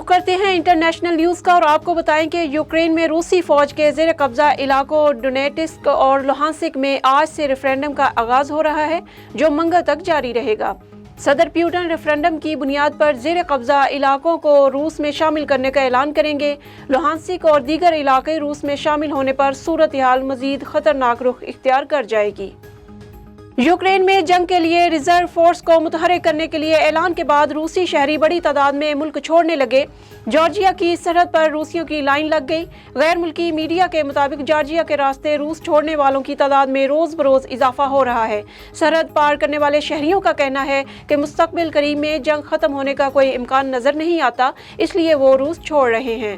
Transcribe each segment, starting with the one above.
کرتے ہیں international news کا اور آپ کو بتائیں کہ یوکرین میں روسی فوج کے زیر قبضہ علاقوں ڈونیٹسک اور لوہانسک میں آج سے ریفرینڈم کا آغاز ہو رہا ہے جو منگل تک جاری رہے گا۔ صدر پیوٹن ریفرینڈم کی بنیاد پر زیر قبضہ علاقوں کو روس میں شامل کرنے کا اعلان کریں گے۔ لوہانسک اور دیگر علاقے روس میں شامل ہونے پر صورتحال مزید خطرناک رخ اختیار کر جائے گی۔ یوکرین میں جنگ کے لیے ریزرو فورس کو متحرک کرنے کے لیے اعلان کے بعد روسی شہری بڑی تعداد میں ملک چھوڑنے لگے۔ جارجیا کی سرحد پر روسیوں کی لائن لگ گئی۔ غیر ملکی میڈیا کے مطابق جارجیا کے راستے روس چھوڑنے والوں کی تعداد میں روز بروز اضافہ ہو رہا ہے۔ سرحد پار کرنے والے شہریوں کا کہنا ہے کہ مستقبل قریب میں جنگ ختم ہونے کا کوئی امکان نظر نہیں آتا، اس لیے وہ روس چھوڑ رہے ہیں۔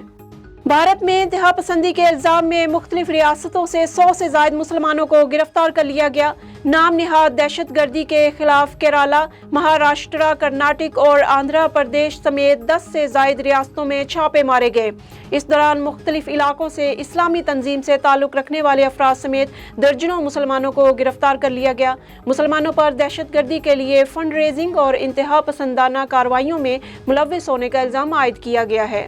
بھارت میں انتہا پسندی کے الزام میں مختلف ریاستوں سے 100 سے زائد مسلمانوں کو گرفتار کر لیا گیا۔ نام نہاد دہشت گردی کے خلاف کیرالہ، مہاراشٹرا، کرناٹک اور آندھرا پردیش سمیت 10 سے زائد ریاستوں میں چھاپے مارے گئے۔ اس دوران مختلف علاقوں سے اسلامی تنظیم سے تعلق رکھنے والے افراد سمیت درجنوں مسلمانوں کو گرفتار کر لیا گیا۔ مسلمانوں پر دہشت گردی کے لیے فنڈ ریزنگ اور انتہا پسندانہ کارروائیوں میں ملوث ہونے کا الزام عائد کیا گیا ہے۔